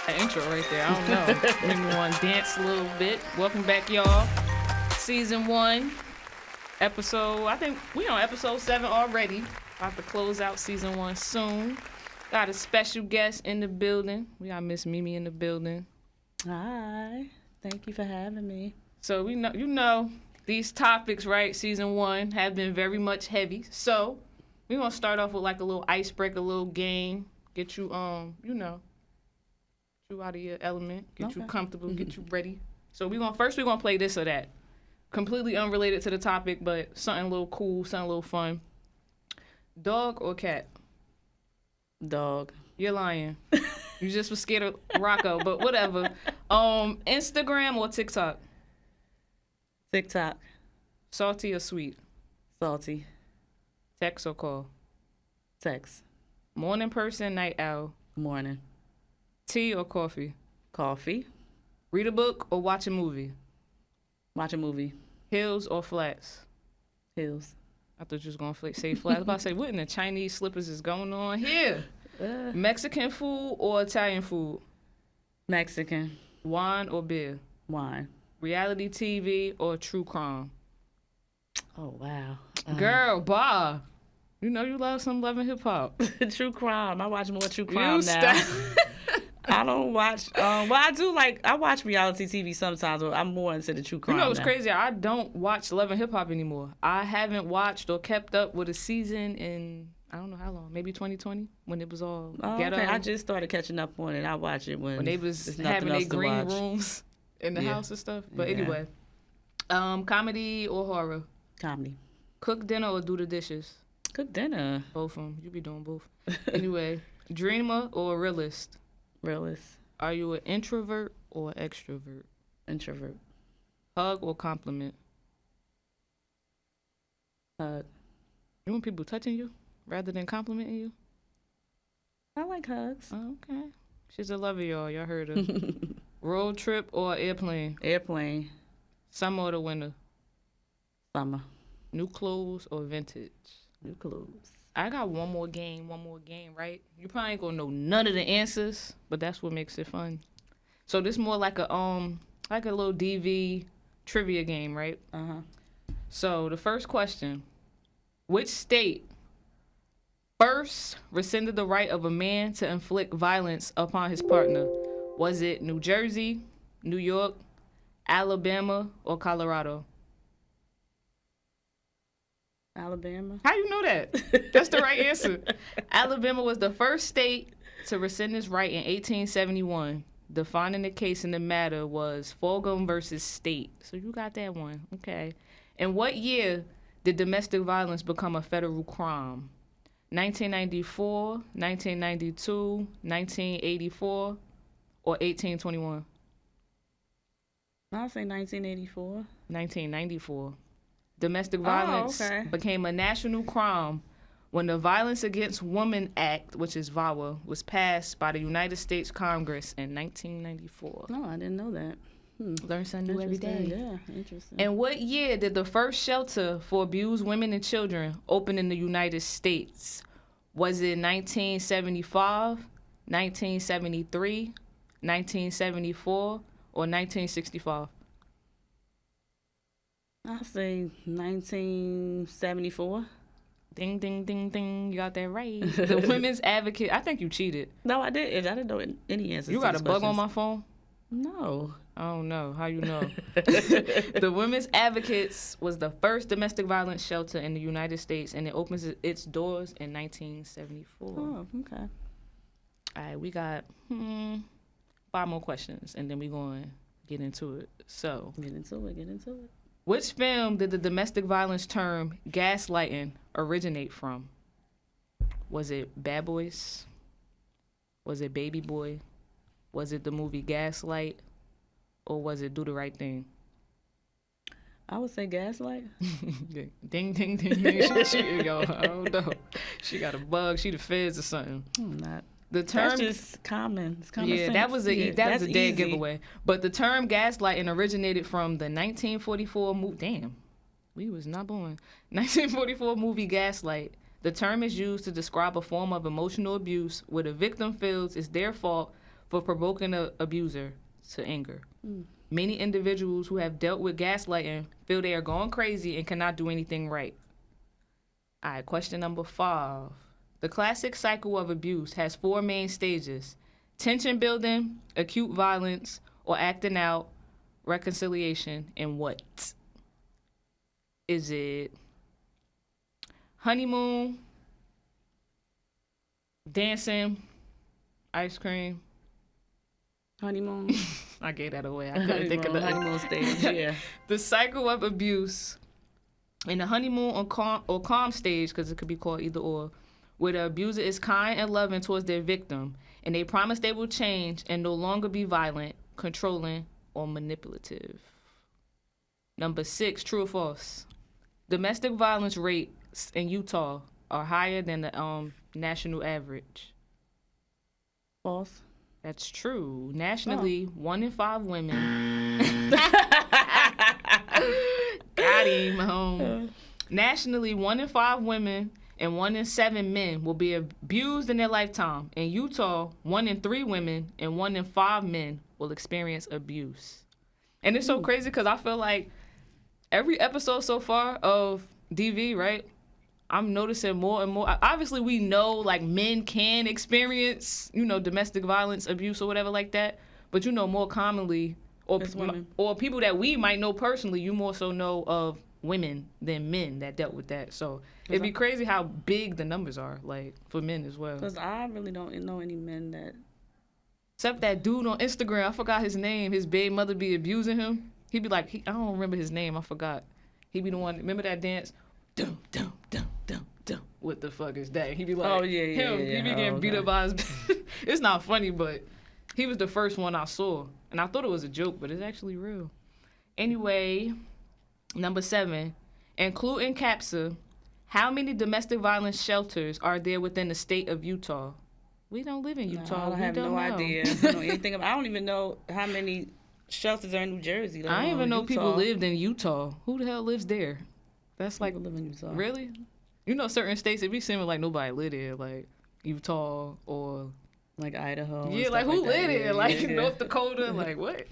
An intro right there. I don't know. Maybe we want to dance a little bit. Welcome back, y'all. Season 1, episode, I think we on episode 7 already. About to close out season 1 soon. Got a special guest in the building. We got Miss Mimi in the building. Hi. Thank you for having me. So we know, these topics, right, season 1 have been very much heavy. So we're going to start off with like a little icebreaker, a little game. Get you, you out of your element, get you comfortable, get you ready. So we're gonna play this or that. Completely unrelated to the topic, but something a little cool, something a little fun. Dog or cat? Dog. You're lying. You just was scared of Rocco, but whatever. Instagram or TikTok? TikTok. Salty or sweet? Salty. Text or call? Text. Morning person, night owl? Morning. Tea or coffee? Coffee. Read a book or watch a movie? Watch a movie. Hills or flats? Hills. I thought you was going to say flats. I was about to say, what in the Chinese slippers is going on here? Mexican food or Italian food? Mexican. Wine or beer? Wine. Reality TV or true crime? Oh, wow. Girl, bah. You know you love some Love and Hip Hop. True crime. I watch more true crime now. I don't watch. I watch reality TV sometimes, but I'm more into the true crime. You know what's now. crazy? I don't watch Love and Hip Hop anymore. I haven't watched or kept up with a season in, I don't know how long, maybe 2020 when it was all ghetto. Okay. I just started catching up on it. I watch it when they was there's having nothing their else to green watch. rooms in the house and stuff. But Yeah. anyway, comedy or horror? Comedy. Cook dinner or do the dishes? Cook dinner. Both of them. You be doing both. Anyway, dreamer or realist? Realist. Are you an introvert or extrovert? Introvert. Hug or compliment? Hug. You want people touching you rather than complimenting you? I like hugs. Oh, okay. She's a lover, y'all. Y'all heard her. Road trip or airplane? Airplane. Summer or the winter? Summer. New clothes or vintage? New clothes. I got one more game, right? You probably ain't gonna know none of the answers, but that's what makes it fun. So this more like a little DV trivia game, right? Uh-huh. So the first question, which state first rescinded the right of a man to inflict violence upon his partner? Was it New Jersey, New York, Alabama, or Colorado? Alabama. How you know that? That's the right answer. Alabama was the first state to rescind this right in 1871. Defining the case in the matter was Fulgham versus State. So you got that one. Okay. In what year did domestic violence become a federal crime? 1994, 1992, 1984, or 1821? I'll say 1984. 1994. Domestic violence became a national crime when the Violence Against Women Act, which is VAWA, was passed by the United States Congress in 1994. No, I didn't know that. Learn something new every day. Yeah, interesting. And what year did the first shelter for abused women and children open in the United States? Was it 1975, 1973, 1974, or 1965? I'll say 1974. Ding, ding, ding, ding. You got that right. The Women's Advocate. I think you cheated. No, I didn't. I didn't know any answers. You to got a these bug on questions. my phone? No. I don't know. How you know? The Women's Advocates was the first domestic violence shelter in the United States, and it opens its doors in 1974. Oh, okay. All right, we got 5 more questions, and then we're going to get into it. So, Get into it. which film did the domestic violence term gaslighting originate from? Was it Bad Boys? Was it Baby Boy? Was it the movie Gaslight? Or was it Do the Right Thing? I would say Gaslight. Ding, ding, ding, ding. Yo, I don't know. She got a bug. She the feds or something. I'm not. The term, That's just common. It's common yeah, sense. that was a dead easy. giveaway. But the term gaslighting originated from the 1944 movie. Damn, we was not born. 1944 movie Gaslight. The term is used to describe a form of emotional abuse where the victim feels it's their fault for provoking an abuser to anger. Many individuals who have dealt with gaslighting feel they are going crazy and cannot do anything right. All right, question number 5. The classic cycle of abuse has 4 main stages: tension building, acute violence, or acting out, reconciliation, and what? Is it honeymoon, dancing, ice cream? Honeymoon. I gave that away. I couldn't think of the honeymoon stage. Yeah. The cycle of abuse in the honeymoon or calm stage, because it could be called either or, where the abuser is kind and loving towards their victim, and they promise they will change and no longer be violent, controlling, or manipulative. Number 6, true or false? Domestic violence rates in Utah are higher than the national average. False. That's true. Nationally, 1 in 5 women. Got him. Nationally, 1 in 5 women and 1 in 7 men will be abused in their lifetime. In Utah, 1 in 3 women and 1 in 5 men will experience abuse. And it's so crazy because I feel like every episode so far of DV, right? I'm noticing more and more. Obviously, we know like men can experience, domestic violence, abuse, or whatever like that. But more commonly, or people that we might know personally, you more so know of women than men that dealt with that. So it'd be crazy how big the numbers are, like for men as well. Because I really don't know any men that. Except that dude on Instagram, I forgot his name. His baby mother be abusing him. He'd be like, I don't remember his name. I forgot. He'd be the one. Remember that dance? Dum, dum, dum, dum, dum. What the fuck is that? He'd be like, oh, yeah. He be getting beat up by his. It's not funny, but he was the first one I saw. And I thought it was a joke, but it's actually real. Anyway, number 7, including CAPSA, how many domestic violence shelters are there within the state of Utah? We don't live in Utah. No, I have no idea. I don't know anything about. I don't even know how many shelters are in New Jersey. I didn't even know people lived in Utah. Who the hell lives there? That's like people live in Utah. Really? Certain states, it be seeming like nobody live there, like Utah or like Idaho. Yeah, like who live there? Like North Dakota, like what?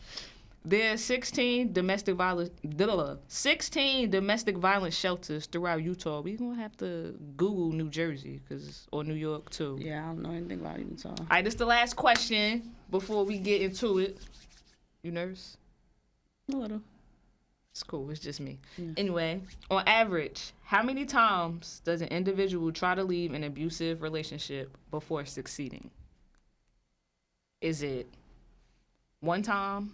There's 16 domestic violence shelters throughout Utah. We gonna have to Google New Jersey or New York too. Yeah, I don't know anything about Utah. All right, this is the last question before we get into it. You nervous? A little. It's cool. It's just me. Yeah. Anyway, on average, how many times does an individual try to leave an abusive relationship before succeeding? Is it 1 time,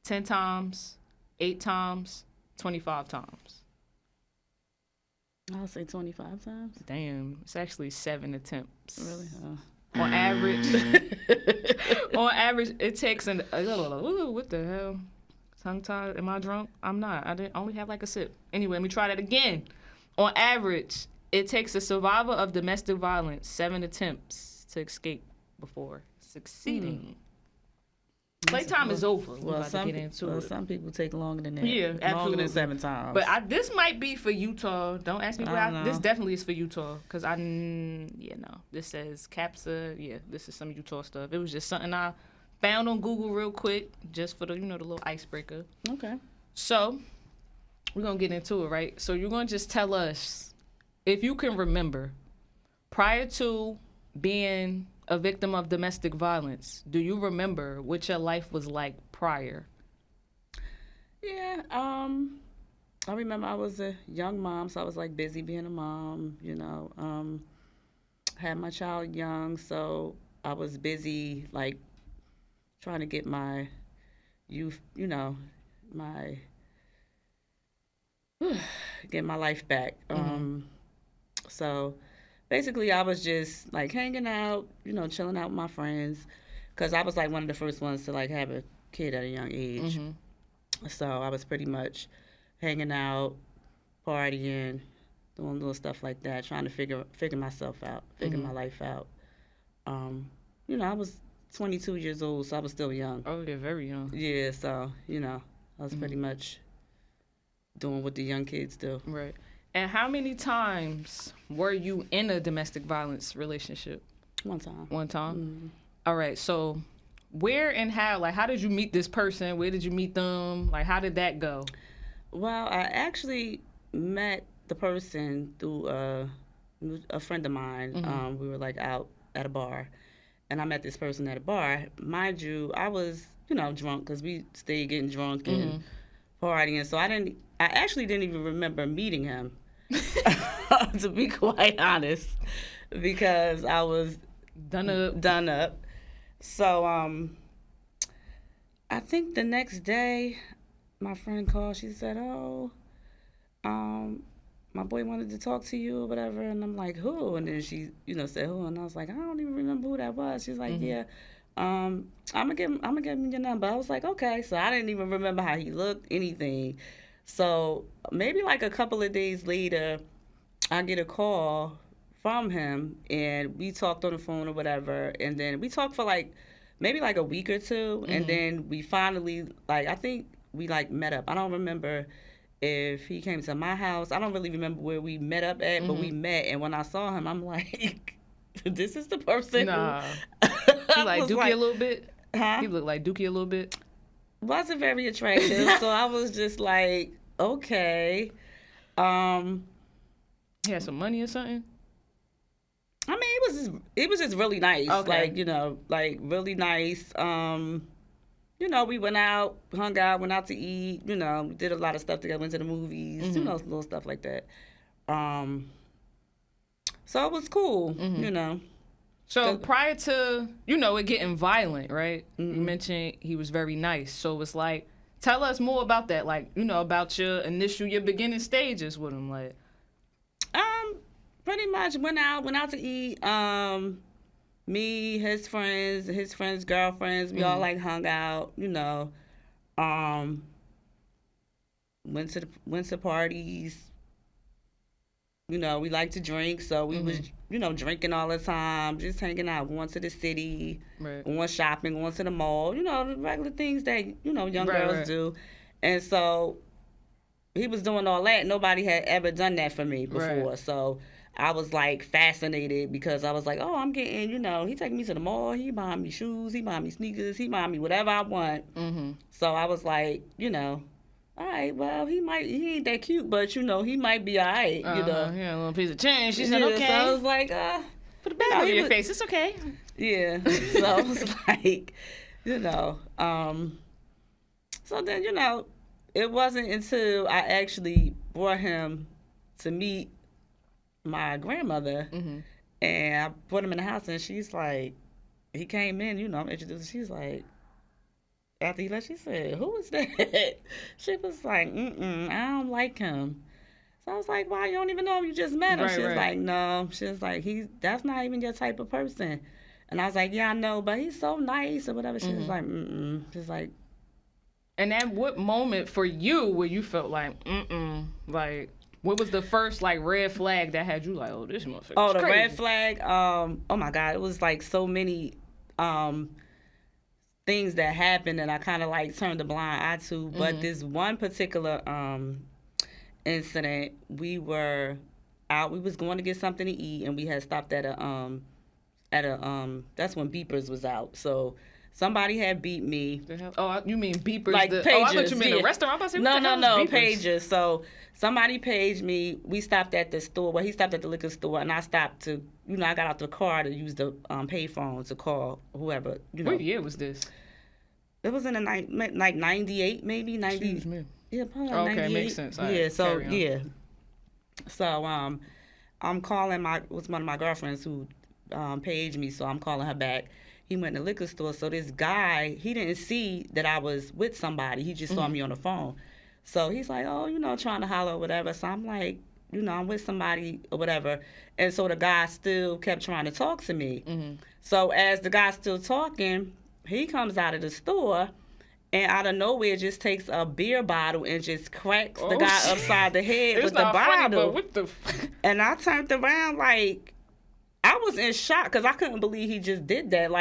10 times, 8 times, 25 times? I'll say 25 times. Damn, it's actually 7 attempts. Really? On average, it takes what the hell? Tongue-tied? Am I drunk? I'm not. I didn't only have like a sip. Anyway, let me try that again. On average, it takes a survivor of domestic violence 7 attempts to escape before succeeding. Playtime is over. Well, some people take longer than that. Yeah, absolutely. Longer than 7 times. But this might be for Utah. Don't ask me where. This definitely is for Utah because this says CAPSA. Yeah, this is some Utah stuff. It was just something I found on Google real quick, just for the the little icebreaker. Okay. So we're gonna get into it, right? So you're gonna just tell us if you can remember prior to being a victim of domestic violence. Do you remember what your life was like prior? Yeah. I remember I was a young mom, so I was like busy being a mom. Had my child young, so I was busy like trying to get my youth, get my life back. So basically I was just like hanging out, chilling out with my friends, because I was like one of the first ones to like have a kid at a young age. So I was pretty much hanging out, partying, doing little stuff like that, trying to figure myself out, figure my life out. I was 22 years old, so I was still young. Oh, you're very young. Yeah, so, I was pretty much doing what the young kids do. Right. And how many times were you in a domestic violence relationship? 1 time. 1 time? Mm-hmm. All right, so Where and how? Like, how did you meet this person? Where did you meet them? Like, how did that go? Well, I actually met the person through a friend of mine. We were like out at a bar, and I met this person at a bar. Mind you, I was, drunk because we stayed getting drunk and partying. So I actually didn't even remember meeting him, to be quite honest, because I was done up. So I think the next day, my friend called. She said, "Oh, my boy wanted to talk to you or whatever." And I'm like, "Who?" And then she, said who, and I was like, "I don't even remember who that was." She's like, "Yeah, I'm gonna give him your number." I was like, "Okay." So I didn't even remember how he looked, anything. So maybe like a couple of days later, I get a call from him, and we talked on the phone or whatever, and then we talked for maybe a week or two, and then we finally, I think we met up. I don't remember if he came to my house. I don't really remember where we met up at, but we met, and when I saw him, I'm like, this is the person. Nah. He like Dookie a little bit? Huh? He looked like Dookie a little bit? Wasn't very attractive, so I was just like, okay. He had some money or something? I mean, it was just really nice. Okay. Really nice. We went out, hung out, went out to eat, we did a lot of stuff together, went to the movies, little stuff like that. So it was cool, So prior to, it getting violent, right? You mentioned he was very nice. So it's like, tell us more about that, about your beginning stages with him, like. Pretty much went out to eat. Me, his friends' girlfriends, we all hung out, went to parties. We like to drink, so we was, drinking all the time, just hanging out, going to the city, going shopping, going to the mall, the regular things that, young girls do. And so he was doing all that. Nobody had ever done that for me before. Right. So I was fascinated because I was like, oh, I'm getting, he taking me to the mall. He buying me shoes. He buying me sneakers. He buying me whatever I want. So I was like, all right, well, he ain't that cute, but, he might be all right, Yeah, a little piece of change. She said, okay. So I was like, put a bag over your face. It's okay. Yeah. So I was like, so then, it wasn't until I actually brought him to meet my grandmother, and I brought him in the house, and she's like, he came in, I'm introduced, she's like, after he left, she said, who is that? She was like, I don't like him. So I was like, why, you don't even know him, you just met him? She was like, no. She was like, that's not even your type of person. And I was like, yeah, I know, but he's so nice or whatever. She was like, She's like. And at what moment for you where you felt like, like, what was the first red flag that had you like, oh, this motherfucker? Oh, the crazy. red flag. Oh my God, it was so many things that happened that I kind of turned a blind eye to. But this one particular incident, we were out. We was going to get something to eat, and we had stopped at a that's when beepers was out. So somebody had beat me. Oh, you mean beepers? Pages. Oh, I thought you mean a restaurant. I was about to say, no, pages. So somebody paged me. We stopped at the store. Well, he stopped at the liquor store, and I stopped to, I got out the car to use the payphone to call whoever. What year was this? It was in the 98, maybe 90. Excuse me. Yeah, probably okay, 98. Makes sense. All yeah. Right, So yeah. So I'm calling was one of my girlfriends who paged me. So I'm calling her back. He went in the liquor store. So this guy, he didn't see that I was with somebody. He just saw me on the phone. So he's like, oh, trying to holler or whatever. So I'm like, I'm with somebody or whatever. And so the guy still kept trying to talk to me. So as the guy's still talking, he comes out of the store and out of nowhere just takes a beer bottle and just cracks the guy upside the head with the bottle. Funny, but what the And I turned around I was in shock because I couldn't believe he just did that.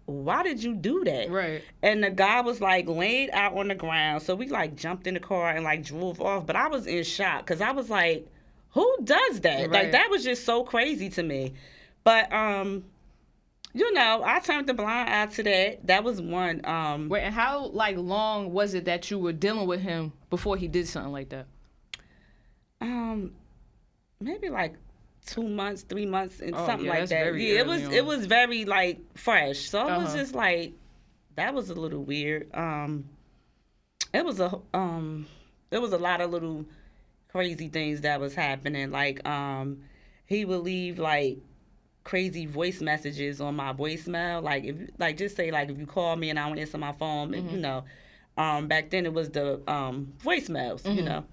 Why did you do that? Right. And the guy was laid out on the ground. So we jumped in the car and drove off. But I was in shock because I was like, who does that? Right. That was just so crazy to me. But I turned the blind eye to that. That was one. Wait, and how long was it that you were dealing with him before he did something like that? Maybe 2 months, 3 months, and something like that's that. very Yeah, early it on. was very fresh. So it was just that was a little weird. It was there was a lot of little crazy things that was happening. He would leave crazy voice messages on my voicemail. If just say if you call me and I don't answer my phone, back then it was the voicemails,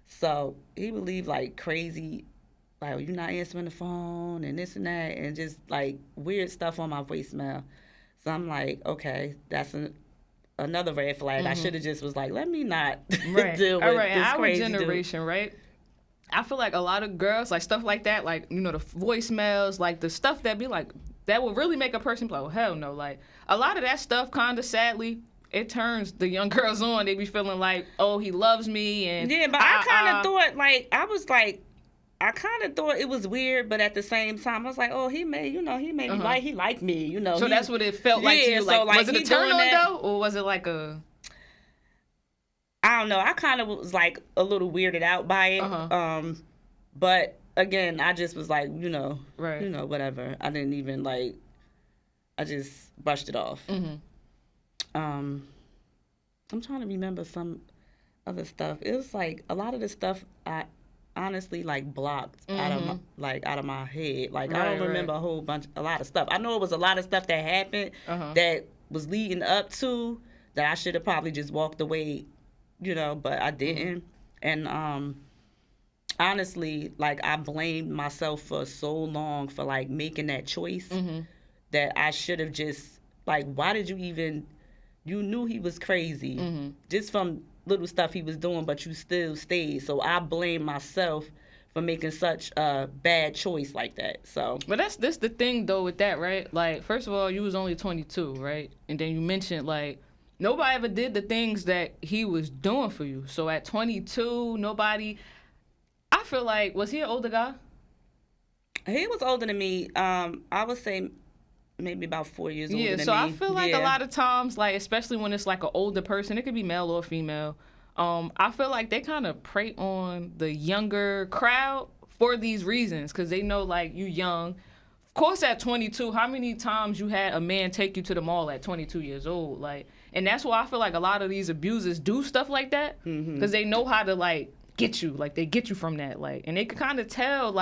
So he would leave crazy, you're not answering the phone and this and that, and just weird stuff on my voicemail. So I'm like, okay, that's another red flag. I should have just was let me not deal with this Our crazy generation, dude. right? I feel like a lot of girls, stuff like that, the voicemails, the stuff that be that will really make a person be like, oh, hell no. A lot of that stuff, kind of sadly, it turns the young girls on. They be feeling oh, he loves me. And yeah, but I kind of thought, I kind of thought it was weird, but at the same time, I was like, oh, he may me he liked me, So that's what it felt like to you. So was it a turn on, that, though? Or was it a... I don't know. I kind of was a little weirded out by it. But again, I just was right. Whatever. I didn't even I just brushed it off. I'm trying to remember some other stuff. It was a lot of the stuff I honestly blocked out of my head. I don't remember a lot of stuff. I know it was a lot of stuff that happened that was leading up to that I should have probably just walked away, but I didn't. And honestly, I blamed myself for so long for making that choice that I should have just why did you even, you knew he was crazy just from little stuff he was doing, but you still stayed. So I blame myself for making such a bad choice like that. So, but that's the thing though with that, right? First of all, you was only 22, right? And then you mentioned nobody ever did the things that he was doing for you. So at 22, nobody. I feel was he an older guy? He was older than me. I would say maybe about 4 years older than me. Yeah, so I feel a lot of times, especially when it's an older person, it could be male or female. I feel they kind of prey on the younger crowd for these reasons, because they know you young. Of course, at 22, how many times you had a man take you to the mall at 22 years old? And that's why I feel a lot of these abusers do stuff like that, because they know how to get you, they get you from that, and they can kind of tell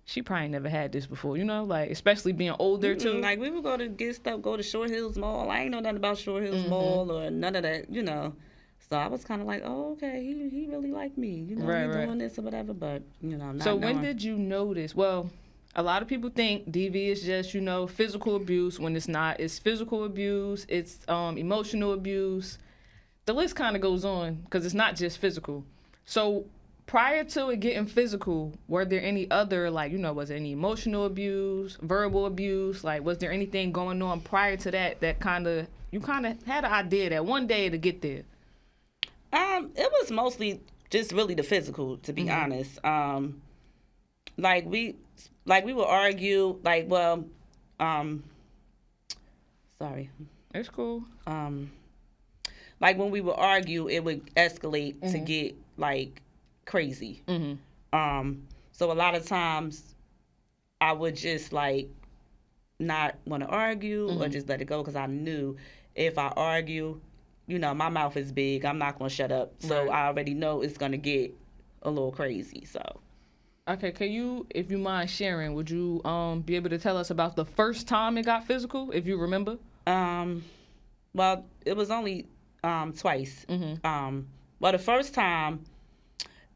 she probably never had this before, especially being older too. We would go to get stuff, go to Short Hills Mall. I ain't know nothing about Short Hills Mall or none of that, So I was kind of oh, okay, he really liked me, he doing this or whatever. But not So knowing. when did you notice? Well, a lot of people think DV is just physical abuse, when it's not. It's physical abuse. It's emotional abuse. The list kind of goes on, because it's not just physical. So prior to it getting physical, were there any other, was there any emotional abuse, verbal abuse? Was there anything going on prior to that you kind of had an idea that one day to get there? It was mostly just really the physical, to be honest. We would argue, sorry. It's cool. When we would argue, it would escalate to get crazy. So a lot of times I would just not want to argue or just let it go, because I knew if I argue, my mouth is big. I'm not going to shut up. So I already know it's going to get a little crazy. So. Okay, can you, if you mind sharing, would you be able to tell us about the first time it got physical, if you remember? Well, it was only twice. Well, the first time,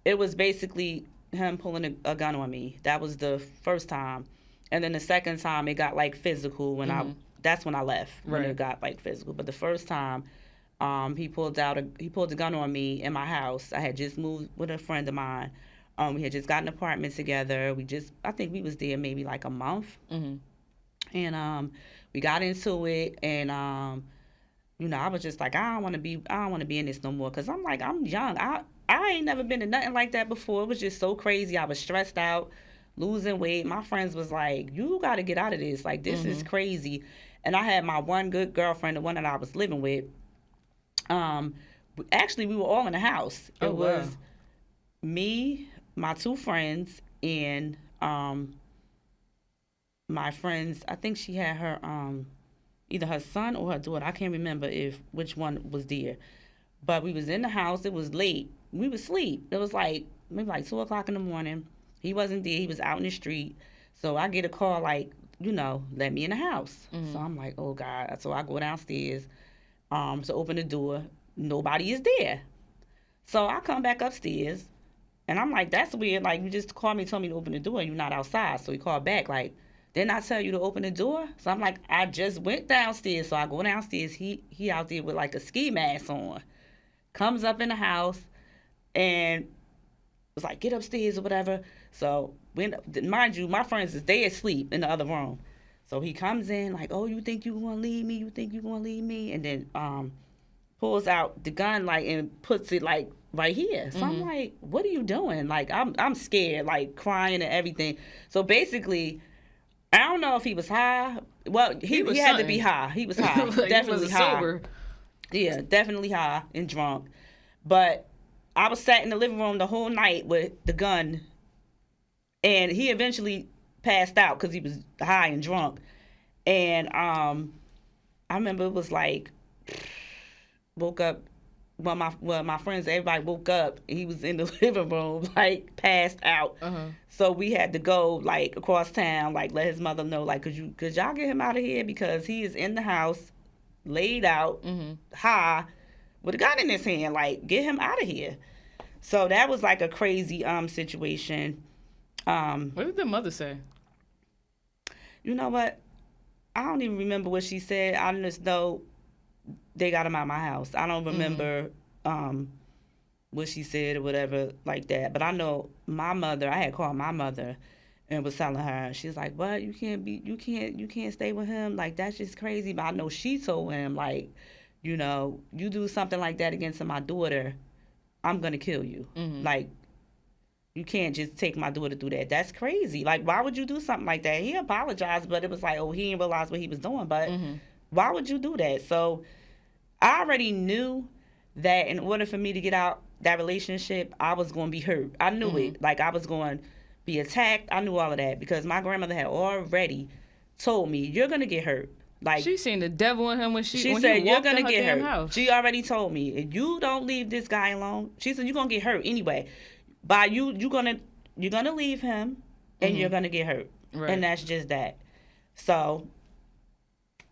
it was basically him pulling a gun on me. That was the first time. And then the second time, it got physical when that's when I left, when it got physical. But the first time, he pulled the gun on me in my house. I had just moved with a friend of mine. We had just got an apartment together. I think we was there maybe a month. And we got into it, and I was just I don't want to be in this no more, because I'm young. I ain't never been in nothing like that before. It was just so crazy. I was stressed out. losing weight. My friends was like, you got to get out of this. Like, this is crazy. And I had my one good girlfriend, the one that I was living with. Actually, we were all in the house. It was me, my two friends, and my friends. I think she had her either her son or her daughter. I can't remember which one was there. But we was in the house. It was late. We was asleep. It was like maybe like 2:00 in the morning. He wasn't there. He was out in the street. So I get a call like, let me in the house. So I'm like, oh God. So I go downstairs to open the door. Nobody is there. So I come back upstairs and I'm like, that's weird. Like, you just called me, told me to open the door and you're not outside. So he called back like, didn't I tell you to open the door? So I'm like, I just went downstairs. So I go downstairs. He out there with like a ski mask on. Comes up in the house and was like, get upstairs or whatever. So mind you, my friends they asleep in the other room. So he comes in like, oh, you think you gonna leave me? You think you gonna leave me? And then pulls out the gun like and puts it like right here. So I'm like, what are you doing? Like I'm scared, like crying and everything. So basically, I don't know if he was high. Well, he had to be high. He was high. Like, definitely he high. sober. Yeah, definitely high and drunk. But I was sat in the living room the whole night with the gun, and he eventually passed out because he was high and drunk. And I remember it was like, woke up. Well, my friends, everybody woke up. And he was in the living room, like passed out. So we had to go like across town, like let his mother know, like, could y'all get him out of here because he is in the house, laid out, high, with a gun in his hand. Like, get him out of here. So that was like a crazy situation. What did the mother say? You know what? I don't even remember what she said. I just know they got him out of my house. I don't remember what she said or whatever like that. But I know my mother, I had called my mother and was telling her, she's like, what? You can't stay with him? Like, that's just crazy. But I know she told him, like, you do something like that against my daughter, I'm going to kill you. Like, you can't just take my daughter through that. That's crazy. Like, why would you do something like that? He apologized, but it was like, oh, he didn't realize what he was doing. But why would you do that? So I already knew that in order for me to get out that relationship, I was going to be hurt. I knew it. Like, I was going to be attacked. I knew all of that because my grandmother had already told me, you're going to get hurt. Like, she seen the devil in him when she said, you're going to get hurt. House. She already told me, if you don't leave this guy alone, she said, you're going to get hurt anyway. By you're going to leave him and you're going to get hurt. Right. And that's just that. So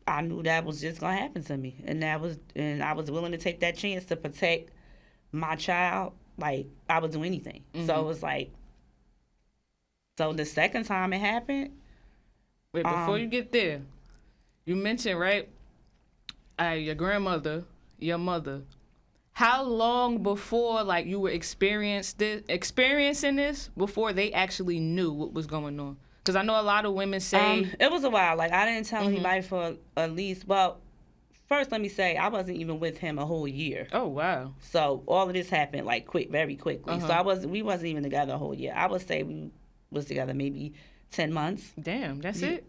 I knew that was just going to happen to me. And I was willing to take that chance to protect my child. Like, I would do anything. So it was like, so the second time it happened. Wait, before you get there, you mentioned, right, your grandmother, your mother. How long before, like, you were experiencing this before they actually knew what was going on? Because I know a lot of women say... it was a while. Like, I didn't tell anybody for at least... Well, first, let me say, I wasn't even with him a whole year. Oh, wow. So, all of this happened, like, very quickly. So, we wasn't even together a whole year. I would say we was together maybe 10 months. Damn, that's it?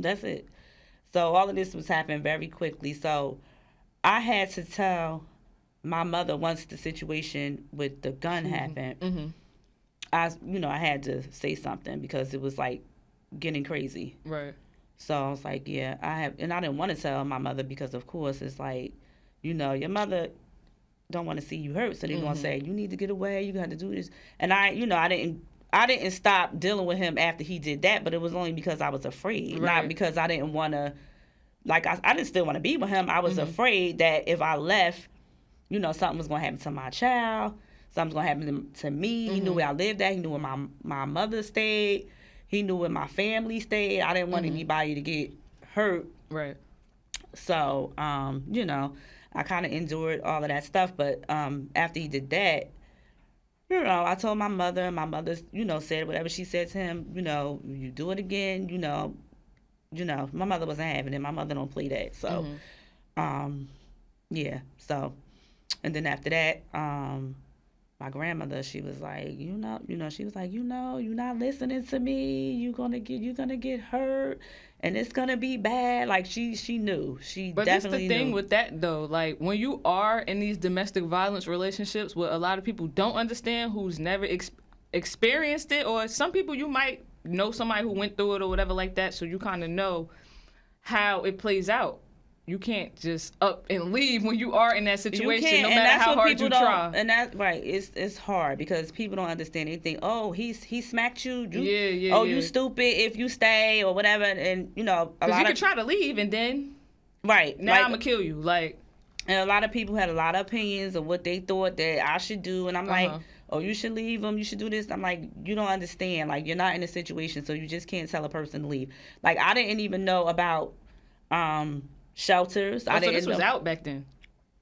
That's it. So, all of this was happening very quickly. So, I had to tell my mother once the situation with the gun happened. I had to say something because it was, like, getting crazy. Right. So I was like, yeah, and I didn't want to tell my mother because, of course, it's like, your mother don't want to see you hurt, so they're gonna say, you need to get away, you got to do this. And I didn't stop dealing with him after he did that, but it was only because I was afraid, not because I didn't want to. Like, I didn't still want to be with him. I was afraid that if I left, something was gonna happen to my child, something's gonna happen to me. He knew where I lived at. He knew where my mother stayed. He knew where my family stayed. I didn't want anybody to get hurt. Right. So, I kind of endured all of that stuff. But after he did that, I told my mother, and my mother, said whatever she said to him, you do it again, my mother wasn't having it. My mother don't play that. So, yeah. So, and then after that, my grandmother, she was like, she was like, you're not listening to me. You're gonna get hurt, and it's gonna be bad. Like she knew. She But this definitely the thing knew. with that though, like when you are in these domestic violence relationships, what a lot of people don't understand, who's never experienced it, or some people you might know somebody who went through it or whatever like that, so you kind of know how it plays out. You can't just up and leave when you are in that situation, no matter how hard you try. And that's right. It's hard because people don't understand anything. Oh, he smacked you. You stupid if you stay or whatever. And a lot Because you of could try to leave and then right now I'm gonna kill you. Like, and a lot of people had a lot of opinions of what they thought that I should do, and I'm like, oh, you should leave him. You should do this. I'm like, you don't understand. Like, you're not in a situation, so you just can't tell a person to leave. Like, I didn't even know about shelters. so this was out back then.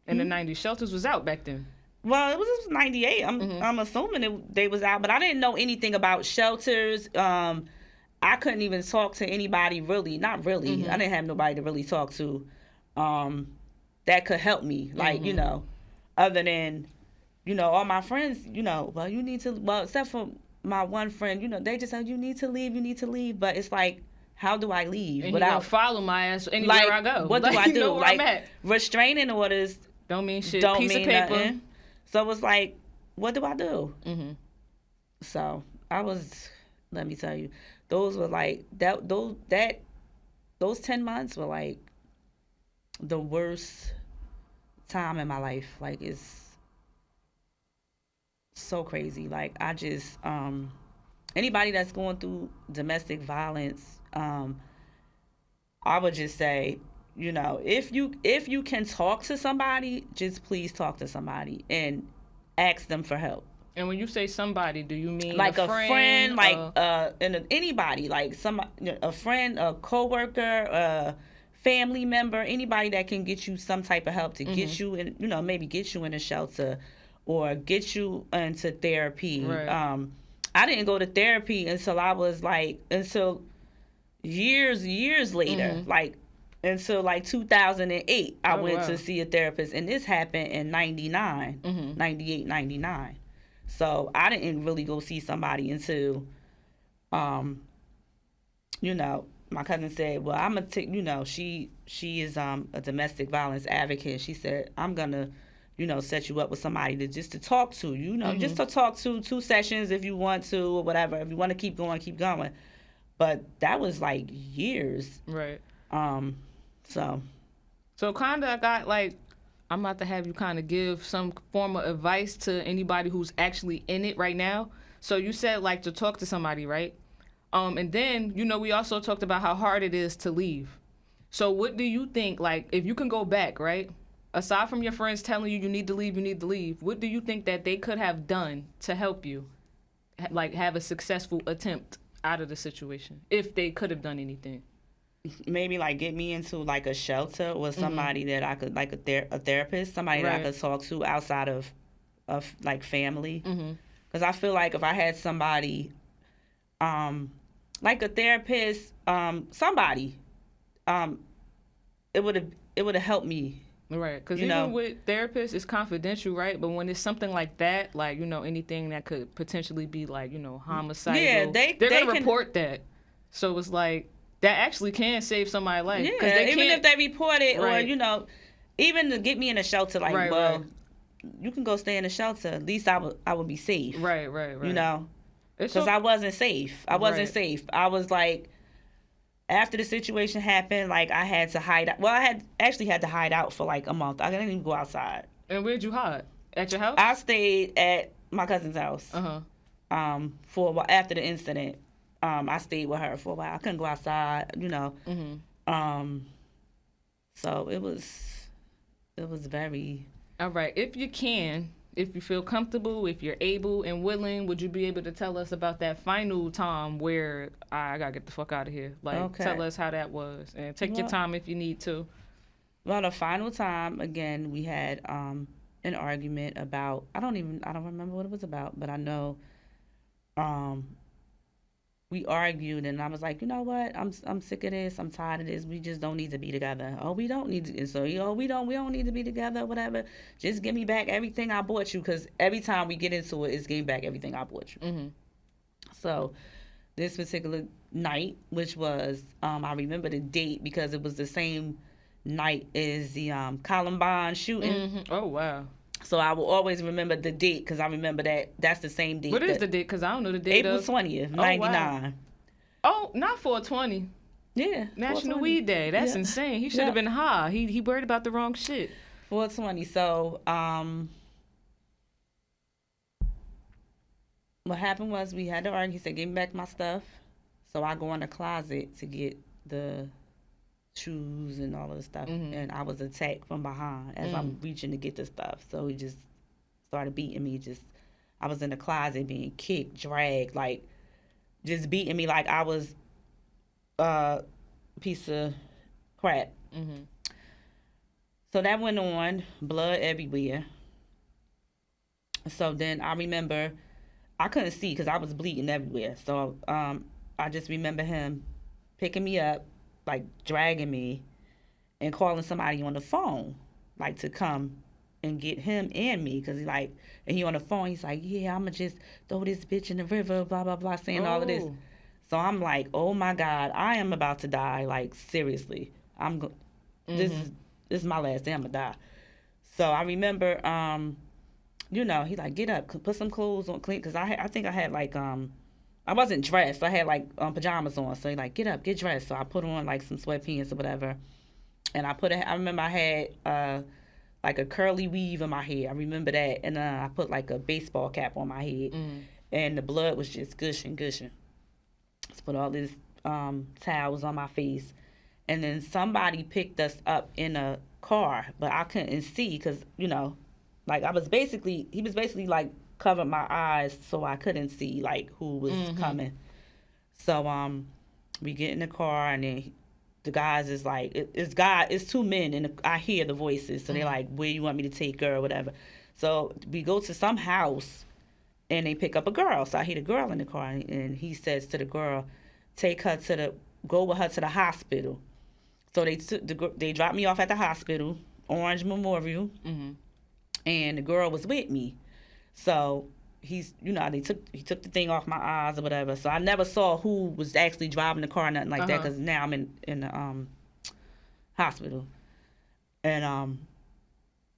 In the 90s, shelters was out back then. Well, it was 98. I'm assuming they was out, but I didn't know anything about shelters. I couldn't even talk to anybody really. Not really. I didn't have nobody to really talk to that could help me. Like, other than, all my friends, well, you need to, well, except for my one friend, they just said, you need to leave. But it's like, how do I leave? And without follow my ass anywhere I go. What do I do? Know where I'm at. Restraining orders don't mean shit. Don't Piece mean of paper. Nothing. So it's like, what do I do? So let me tell you, those were like those 10 months were like the worst time in my life. Like, it's so crazy. Like, I just anybody that's going through domestic violence, I would just say, if you can talk to somebody, just please talk to somebody and ask them for help. And when you say somebody, do you mean like a friend like and anybody, like a friend, a coworker, a family member, anybody that can get you some type of help to get you in, maybe get you in a shelter or get you into therapy. Right. I didn't go to therapy until years later, like until like 2008, I went to see a therapist, and this happened in 99, 98, 99. So I didn't really go see somebody until, my cousin said, well, I'm going to take, she is a domestic violence advocate. She said, I'm going to, set you up with somebody to talk to, just to talk to 2 sessions if you want to or whatever. If you want to keep going, keep going. But that was like years. Right. So kind of I got like, I'm about to have you kind of give some form of advice to anybody who's actually in it right now. So you said like to talk to somebody, right? And then, we also talked about how hard it is to leave. So what do you think, like, if you can go back, right? Aside from your friends telling you need to leave, what do you think that they could have done to help you, like, have a successful attempt out of the situation, if they could have done anything? Maybe like get me into like a shelter with somebody that I could, like a therapist, somebody that I could talk to outside of like family. Because I feel like if I had somebody, like a therapist, somebody, it would have helped me. Right, because even with therapists, it's confidential, right? But when it's something like that, like, anything that could potentially be like, homicidal, they're going to report that. So it's like, that actually can save somebody's life. Yeah, even if they report it, right. Or, even to get me in a shelter, like, you can go stay in a shelter. At least I would be safe. Right. Because I wasn't safe. I was like, after the situation happened, like, I had to hide out. Well, I had to hide out for like a month. I didn't even go outside. And where'd you hide? At your house? I stayed at my cousin's house. For a while after the incident. I stayed with her for a while. I couldn't go outside, So it was very. All right. If you feel comfortable, if you're able and willing, would you be able to tell us about that final time where I gotta get the fuck out of here? Like, tell us how that was, and take your time if you need to. Well, the final time, again, we had an argument about. I don't remember what it was about, but I know. we argued, and I was like, you know what? I'm sick of this. I'm tired of this. We just don't need to be together. Oh, we don't need to. And so, we don't need to be together. Whatever. Just give me back everything I bought you, because every time we get into it, it's giving back everything I bought you. Mm-hmm. So, this particular night, which was, I remember the date because it was the same night as the Columbine shooting. Mm-hmm. Oh, wow. So I will always remember the date because I remember that's the same date. What is the date? Because I don't know the date. April 20th, 99. Oh, not 420. Yeah. National Weed Day. That's insane. He should have been high. He worried about the wrong shit. 420. So, what happened was we had to argue. He said, give me back my stuff. So I go in the closet to get the shoes and all of the stuff. Mm-hmm. And I was attacked from behind as I'm reaching to get the stuff. So he just started beating me. I was in the closet being kicked, dragged, like just beating me like I was a piece of crap. Mm-hmm. So that went on, blood everywhere. So then I remember I couldn't see because I was bleeding everywhere. So I just remember him picking me up, like dragging me, and calling somebody on the phone, like to come and get him and me, because he on the phone, he's like, yeah, I'ma just throw this bitch in the river, blah blah blah, saying all of this. So I'm like, oh my God, I am about to die, like seriously. This is my last day, I'm gonna die. So I remember, he like, get up, put some clothes on, clean, because I think I had like I wasn't dressed. I had like pajamas on. So he like, get up, get dressed. So I put on like some sweatpants or whatever. And I remember I had like a curly weave in my hair. I remember that. And I put like a baseball cap on my head. And the blood was just gushing. So put all these towels on my face. And then somebody picked us up in a car, but I couldn't see because, like he was basically like, covered my eyes so I couldn't see like who was coming. So we get in the car, and then the guys is like, it's two men, and I hear the voices. So they're like, where you want me to take her or whatever. So we go to some house, and they pick up a girl. So I hear the girl in the car, and he says to the girl, go with her to the hospital. So they dropped me off at the hospital, Orange Memorial, and the girl was with me. So he took the thing off my eyes or whatever. So I never saw who was actually driving the car or nothing like that, because now I'm in the hospital. And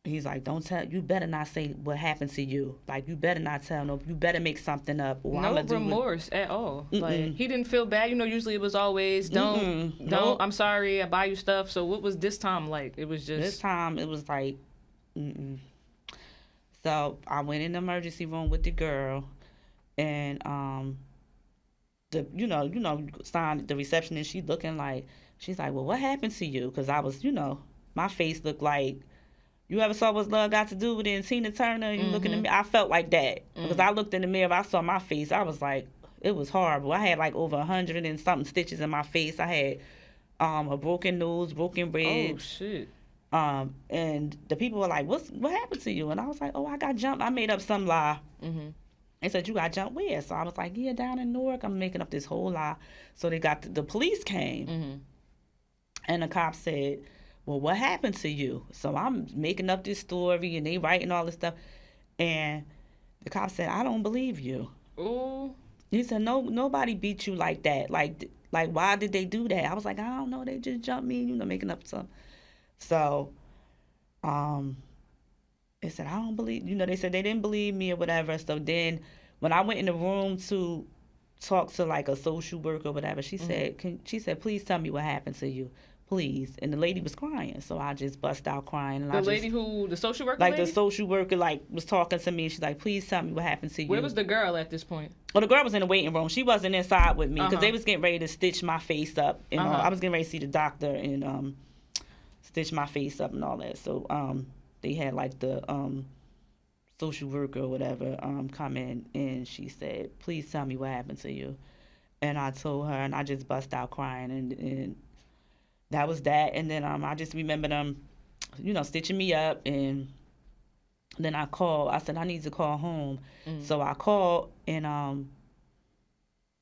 he's like, you better not say what happened to you. Like, you better not tell you better make something up. Or no remorse at all. Like, he didn't feel bad. Usually it was always, don't, I'm sorry, I buy you stuff. So what was this time like? It was just... This time it was like, So I went in the emergency room with the girl, and the receptionist, she's like, well, what happened to you? Because I was, my face looked like, you ever saw What's Love Got to Do with it and Tina Turner? You looking at me, I felt like that. Because I looked in the mirror, I saw my face, I was like, it was horrible. I had like over 100 and something stitches in my face. I had a broken nose, broken ribs. Oh, shit. And the people were like, what happened to you? And I was like, oh, I got jumped. I made up some lie. They said, you got jumped where? So I was like, yeah, down in Newark. I'm making up this whole lie. So they got the police came. And the cop said, well, what happened to you? So I'm making up this story, and they writing all this stuff. And the cop said, I don't believe you. Ooh. He said, nobody beat you like that. Like, why did they do that? I was like, I don't know. They just jumped me, making up some. So, they said, I don't believe, they said they didn't believe me or whatever. So then when I went in the room to talk to like a social worker or whatever, she said, please tell me what happened to you, please. And the lady was crying. So I just bust out crying. And the social worker Like lady? the social worker was talking to me. She's like, please tell me what happened to you. Where was the girl at this point? Well, the girl was in the waiting room. She wasn't inside with me because they was getting ready to stitch my face up. And I was getting ready to see the doctor and stitch my face up and all that. So they had like the social worker or whatever come in, and she said, please tell me what happened to you. And I told her, and I just bust out crying, and that was that. And then I just remember them, stitching me up, and then I called. I said, I need to call home. So I called, and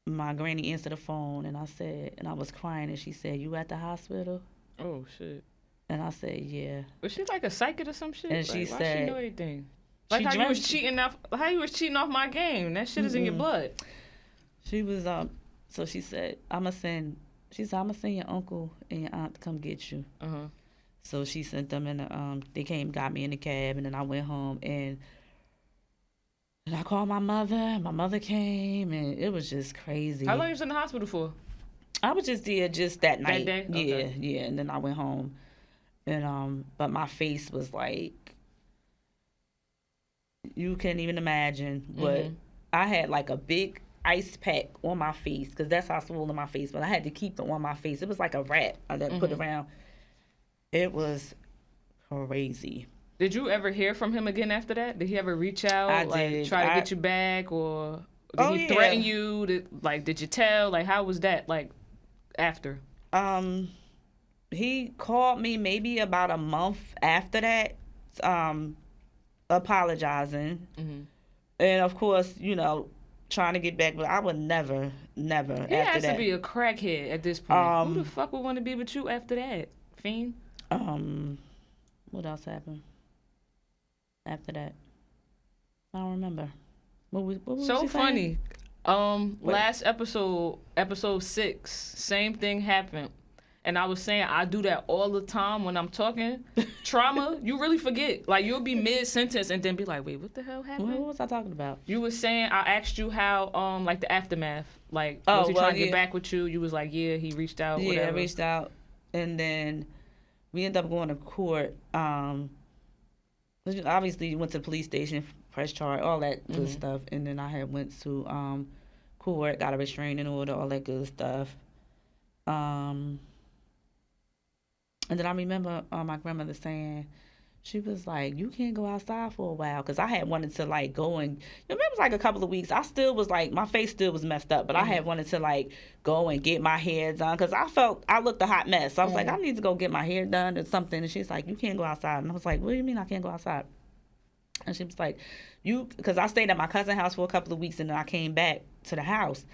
my granny answered the phone, and I was crying, and she said, "You at the hospital?" Oh shit. And I said, "Yeah." Was she like a psychic or some shit? And like, she why said, she know anything? Like she how you was dreamt. cheating off my game. That shit is in your blood. She was So she said, "I'ma send." She said, "I'ma send your uncle and your aunt to come get you." So she sent them in they came, got me in the cab, and then I went home, and I called my mother. My mother came, and it was just crazy. How long you was in the hospital for? I was just there just that night. That day? Okay. Yeah, and then I went home, and but my face was like, you can't even imagine what I had, like a big ice pack on my face, because that's how swollen my face, but I had to keep it on my face. It was like a wrap I had put around. It was crazy. Did you ever hear from him again after that? Did he ever reach out, try to get you back, or did he threaten you? Did you tell? Like, how was that? Like, after? He called me maybe about a month after that, apologizing, and of course, trying to get back, but I would never. He after has that. To be a crackhead at this point. Who the fuck would want to be with you after that, fiend? What else happened after that? I don't remember. What was so she funny. saying? Last episode 6, same thing happened. And I was saying I do that all the time when I'm talking. Trauma, you really forget. Like, you'll be mid-sentence and then be like, wait, what the hell happened? What was I talking about? You were saying, I asked you how, like, the aftermath. Like, was he trying to get back with you? You was like, yeah, he reached out, Yeah, whatever. reached out. And then we ended up going to court. Obviously, you went to the police station, press charge, all that good stuff. And then I had went to court, got a restraining order, all that good stuff. And then I remember my grandmother saying, she was like, you can't go outside for a while. Because I had wanted to, like, go and, it was like a couple of weeks. I still was like, my face still was messed up. But I had wanted to, like, go and get my hair done. Because I looked a hot mess. So I was like, I need to go get my hair done or something. And she's like, you can't go outside. And I was like, what do you mean I can't go outside? And she was like, because I stayed at my cousin's house for a couple of weeks. And then I came back to the house.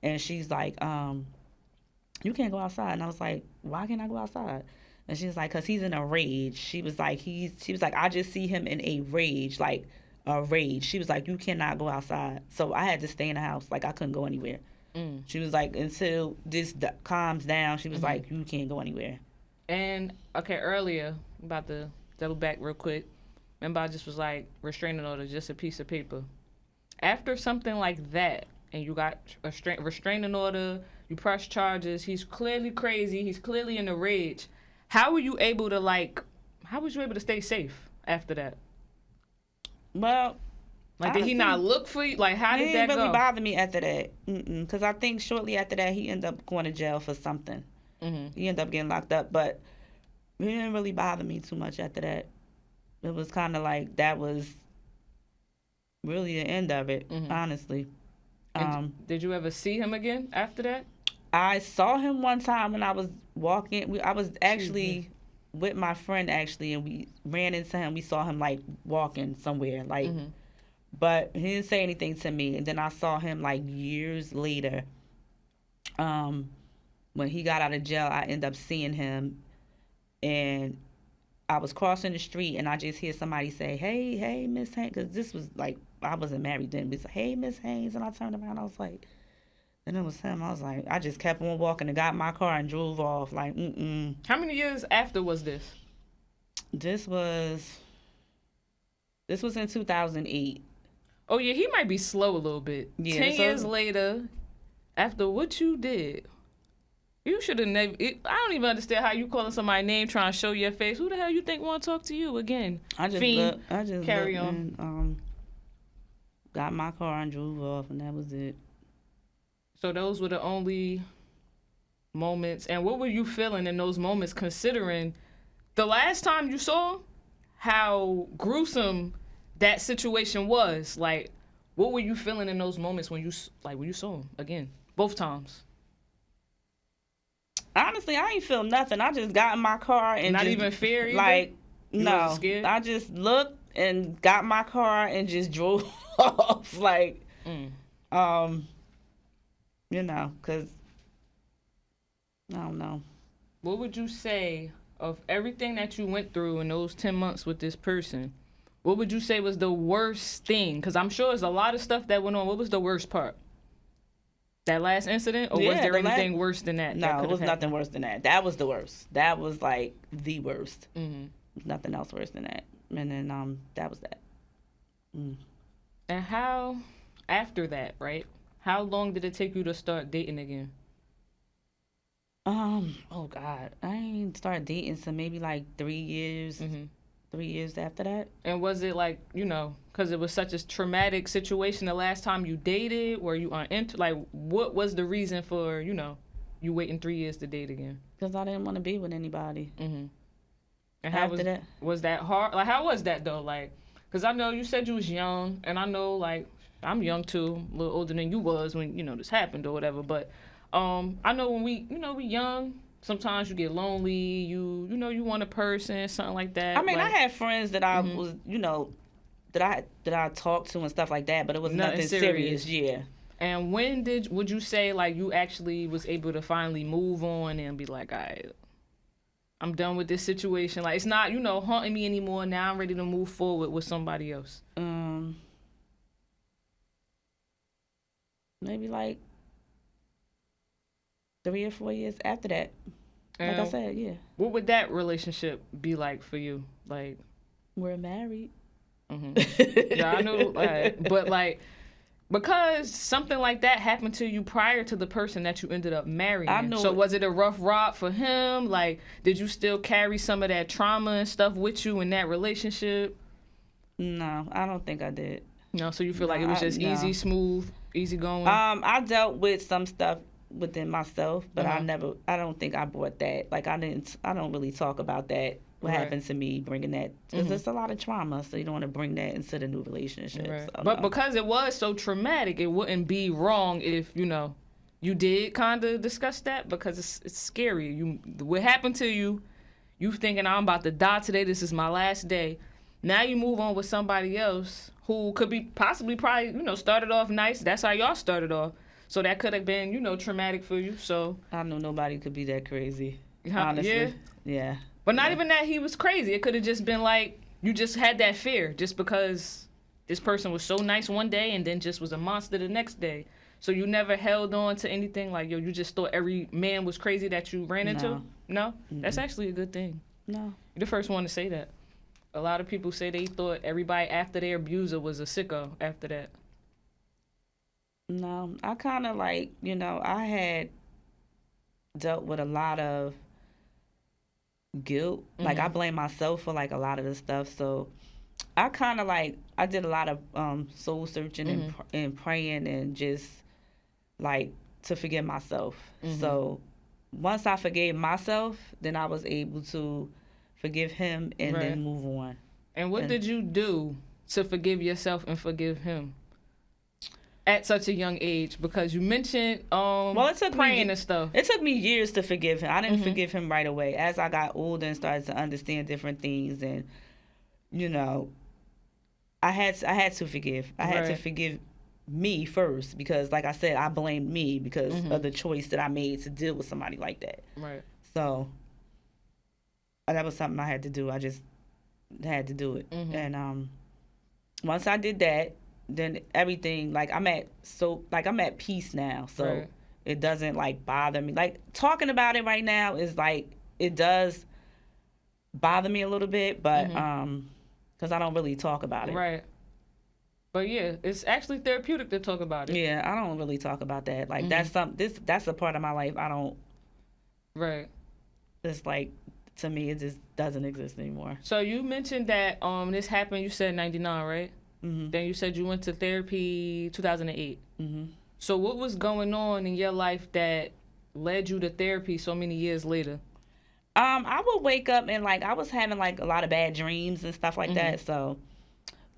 And she's like, you can't go outside. And I was like, why can't I go outside? And she was like, because he's in a rage. She was like, I just see him in a rage, like a rage. She was like, you cannot go outside. So I had to stay in the house. Like, I couldn't go anywhere. She was like, until this calms down, she was like, you can't go anywhere. And, okay, earlier, I'm about to double back real quick. Remember, I just was like, restraining order, just a piece of paper. After something like that, and you got a restraining order, you press charges, he's clearly crazy, he's clearly in a rage. How were you able to stay safe after that? Well, like, did he not look for you? Like, how did that go? It didn't really bother me after that. Because I think shortly after that, he ended up going to jail for something. He ended up getting locked up, but it didn't really bother me too much after that. It was kind of like that was really the end of it, honestly. Did you ever see him again after that? I saw him one time when I was walking. I was actually with my friend, actually, and we ran into him. We saw him, like, walking somewhere, like, but he didn't say anything to me. And then I saw him, like, years later. When he got out of jail, I ended up seeing him, and I was crossing the street, and I just hear somebody say, hey, Miss Haynes, because this was, like, I wasn't married then. But it's like, hey, Miss Haynes, and I turned around, I was like, and it was him. I was like, I just kept on walking and got in my car and drove off. Like, How many years after was this? This was in 2008. Oh, yeah, he might be slow a little bit. Yeah, 10 years later, after what you did, you should have never... I don't even understand how you calling somebody's name trying to show your face. Who the hell you think want to talk to you again? I just carry on. And, got in my car and drove off, and that was it. So those were the only moments. And what were you feeling in those moments, considering the last time you saw how gruesome that situation was? Like, what were you feeling in those moments when you saw him again, both times? Honestly, I ain't feel nothing. I just got in my car and not even fear either? Like, you no. wasn't scared? I just looked and got in my car and just drove off. Like, you know, because I don't know. What would you say of everything that you went through in those 10 months with this person? What would you say was the worst thing? Because I'm sure there's a lot of stuff that went on. What was the worst part? That last incident? Or was there anything worse than that? No, it was nothing worse than that. That was the worst. That was like the worst. Mm-hmm. Nothing else worse than that. And then that was that. Mm. And how, after that, right? How long did it take you to start dating again? Oh God, I ain't started dating so maybe like 3 years. Mm-hmm. 3 years after that. And was it like, you know, because it was such a traumatic situation the last time you dated? Were you like, what was the reason for, you know, you waiting 3 years to date again? Because I didn't want to be with anybody. Mm-hmm. And how was that hard? Like, how was that though? Like, because I know you said you was young, and I know like I'm young too, a little older than you was when, you know, this happened or whatever. But I know when we young. Sometimes you get lonely, you know, you want a person, something like that. I mean, like, I had friends that I was, you know, that I talked to and stuff like that, but it was nothing serious. Yeah. And when would you say, like, you actually was able to finally move on and be like, all right, I'm done with this situation. Like, it's not, you know, haunting me anymore. Now I'm ready to move forward with somebody else. Maybe like 3 or 4 years after that. Like I said, yeah. What would that relationship be like for you? Like, we're married. Mm-hmm. Yeah, I know. But like, because something like that happened to you prior to the person that you ended up marrying. I know. So was it a rough ride for him? Like, did you still carry some of that trauma and stuff with you in that relationship? No, I don't think I did. No, so you feel like it was just easy, smooth, easy going? I dealt with some stuff within myself, but I don't think I brought that. Like, I don't really talk about that, what happened to me, bringing that, because there's a lot of trauma, so you don't want to bring that into the new relationship. Right. So, but because it was so traumatic, it wouldn't be wrong if, you know, you did kind of discuss that, because it's scary. What happened to you, you thinking, I'm about to die today, this is my last day. Now you move on with somebody else who could be probably, you know, started off nice. That's how y'all started off. So that could have been, you know, traumatic for you. So I know nobody could be that crazy. Honestly. Yeah. But not even that he was crazy. It could have just been like you just had that fear just because this person was so nice one day and then just was a monster the next day. So you never held on to anything like, you just thought every man was crazy that you ran into? No? Mm-hmm. That's actually a good thing. No. You're the first one to say that. A lot of people say they thought everybody after their abuser was a sicko after that. No, I kind of like, you know, I had dealt with a lot of guilt. Mm-hmm. Like, I blame myself for, like, a lot of the stuff. So I kind of, like, I did a lot of soul searching and praying and just, like, to forgive myself. Mm-hmm. So once I forgave myself, then I was able to forgive him and then move on. And what did you do to forgive yourself and forgive him? At such a young age, because you mentioned it took praying and stuff. It took me years to forgive him. I didn't forgive him right away. As I got older and started to understand different things, and you know, I had to forgive. I had to forgive me first, because, like I said, I blamed me because of the choice that I made to deal with somebody like that. Right. So that was something I had to do. I just had to do it, and once I did that, then everything, like, I'm at peace now, so it doesn't, like, bother me. Like, talking about it right now is, like, it does bother me a little bit, but because I don't really talk about it. Right. But yeah, it's actually therapeutic to talk about it. Yeah, I don't really talk about that. Like, that's a part of my life I don't. Right. It's like, to me, it just doesn't exist anymore. So you mentioned that this happened, you said 99, right? Mm-hmm. Then you said you went to therapy 2008. Mm-hmm. So what was going on in your life that led you to therapy so many years later? I would wake up and, like, I was having, like, a lot of bad dreams and stuff like that. So,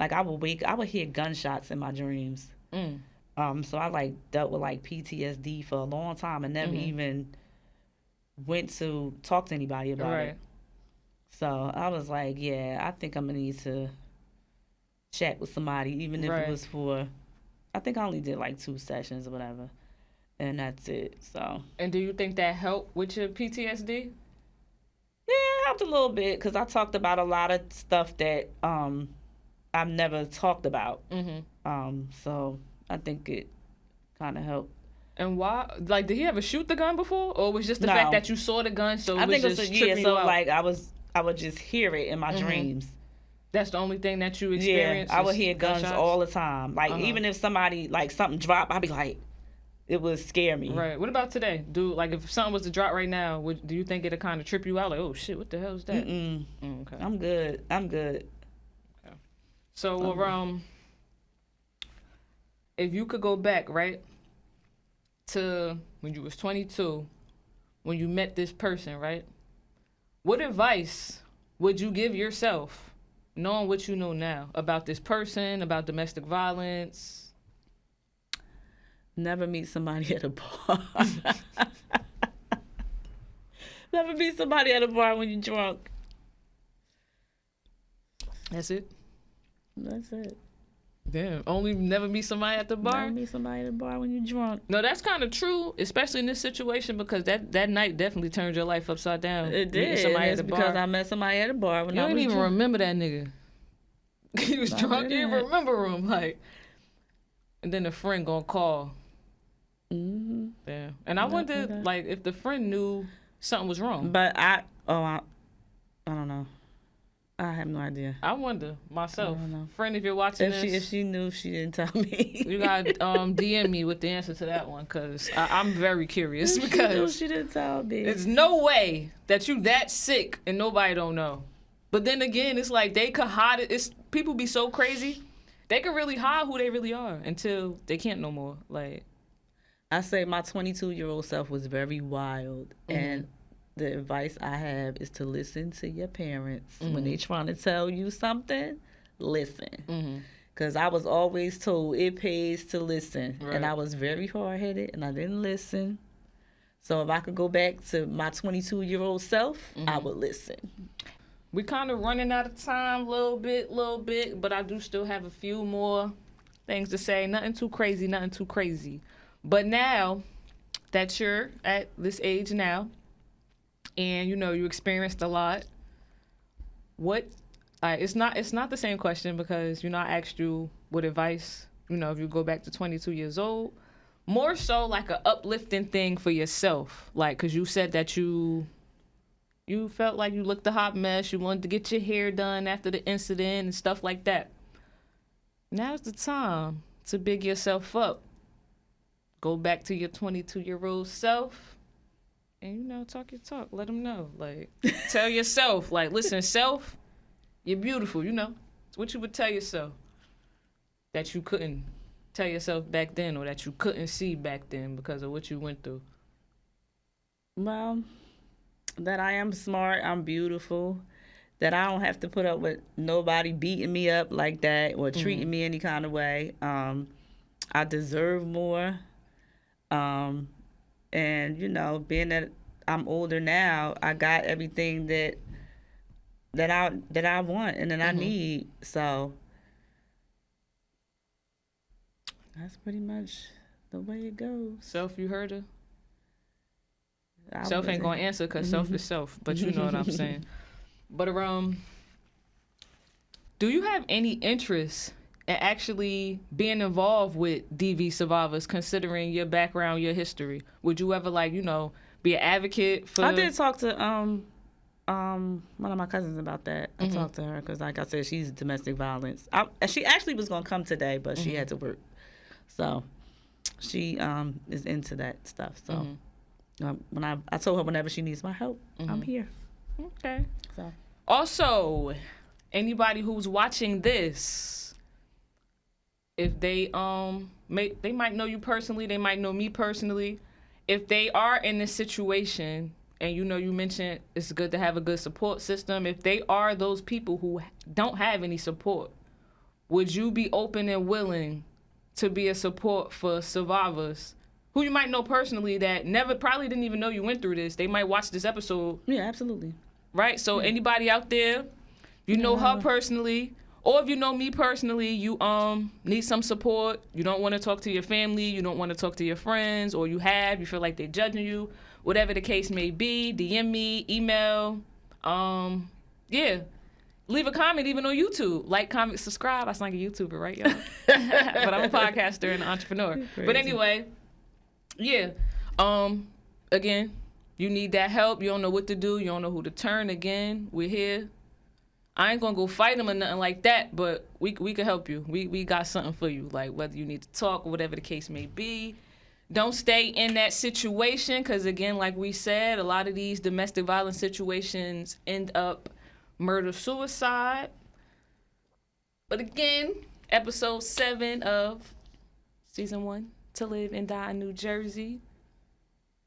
like, I would hear gunshots in my dreams. So I, like, dealt with, like, PTSD for a long time and never even went to talk to anybody about it. So I was like, yeah, I think I'm gonna need to chat with somebody, even if it was for, I think I only did like 2 sessions or whatever. and that's it. So. And do you think that helped with your PTSD? Yeah, it helped a little bit because I talked about a lot of stuff that I've never talked about. So I think it kind of helped. And why? Like, did he ever shoot the gun before, or was just the fact that you saw the gun? So I think it was just tripping you out? like I would just hear it in my dreams. That's the only thing that you experienced? Yeah, I would hear guns all the time. Like, even if somebody, like, something dropped, I'd be like, it would scare me. Right. What about today? Like, if something was to drop right now, do you think it'd kind of trip you out? Like, oh, shit, what the hell is that? Okay. I'm good. Okay. So, if you could go back, right, to when you was 22, when you met this person, right, what advice would you give yourself, knowing what you know now about this person, about domestic violence? Never meet somebody at a bar. Never meet somebody at a bar when you're drunk. That's it? That's it. Damn, only never meet somebody at the bar? Never meet somebody at the bar when you're drunk. No, that's kind of true, especially in this situation, because that night definitely turned your life upside down. It did. It's because I met somebody at a bar when I was You don't even drunk. remember that nigga. He was drunk, you didn't remember him. Like, and then the friend gonna call. Yeah. And I wonder, like, if the friend knew something was wrong. But I don't know. I have no idea. I wonder myself. I don't know. Friend, if you're watching this, if she knew, she didn't tell me. You gotta DM me with the answer to that one, because I'm very curious. Because she didn't tell me. There's no way that you that sick and nobody don't know. But then again, it's like they could hide it. It's people be so crazy, they could really hide who they really are until they can't no more. Like, I say my 22-year-old self was very wild, and the advice I have is to listen to your parents. When they trying to tell you something, listen. Because I was always told it pays to listen. Right. And I was very hard-headed, and I didn't listen. So if I could go back to my 22-year-old self, I would listen. We kind of running out of time a little bit, but I do still have a few more things to say. Nothing too crazy. But now that you're at this age now, and you know you experienced a lot, it's not the same question, because I asked you what advice, if you go back to 22 years old, more so like a uplifting thing for yourself, like, because you said that you felt like you looked a hot mess, you wanted to get your hair done after the incident and stuff like that. Now's the time to big yourself up. Go back to your 22-year-old self and, talk your talk. Let them know. Like, tell yourself, like, listen, self, you're beautiful, It's what you would tell yourself that you couldn't tell yourself back then, or that you couldn't see back then because of what you went through. Well, that I am smart, I'm beautiful, that I don't have to put up with nobody beating me up like that or treating me any kind of way. I deserve more. And, being that I'm older now, I got everything that I want and that I need. So that's pretty much the way it goes. Self, you heard her? Self ain't gonna answer, because self is self, but you know what I'm saying. But do you have any interest in actually being involved with DV survivors, considering your background, your history? Would you ever be an advocate for? I did talk to one of my cousins about that. I talked to her because, like I said, she's domestic violence. She actually was gonna come today, but she had to work, so she is into that stuff. So when I told her whenever she needs my help, I'm here. Okay. So also, anybody who's watching this, if they they might know you personally, they might know me personally. If they are in this situation, and you mentioned it's good to have a good support system, if they are those people who don't have any support, would you be open and willing to be a support for survivors who you might know personally that probably didn't even know you went through this? They might watch this episode. Yeah, absolutely. Right? So anybody out there, you know her personally, Or if you know me personally, you need some support, you don't want to talk to your family, you don't want to talk to your friends, or you feel like they're judging you, whatever the case may be, DM me, email, leave a comment even on YouTube. Like, comment, subscribe. I sound like a YouTuber, right, y'all? But I'm a podcaster and an entrepreneur. But anyway, again, you need that help. You don't know what to do. You don't know who to turn. Again, we're here. I ain't gonna go fight them or nothing like that, but we can help you. We got something for you, like whether you need to talk or whatever the case may be. Don't stay in that situation, because again, like we said, a lot of these domestic violence situations end up murder-suicide. But again, episode 7 of season 1, To Live and Die in New Jersey.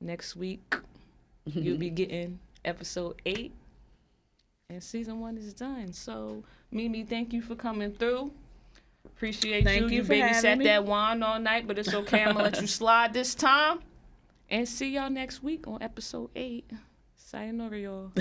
Next week, you'll be getting episode 8. And season 1 is done. So, Mimi, thank you for coming through. Appreciate you. You babysat that wand all night, but it's okay. I'm going to let you slide this time. And see y'all next week on episode 8. Sayonara, y'all.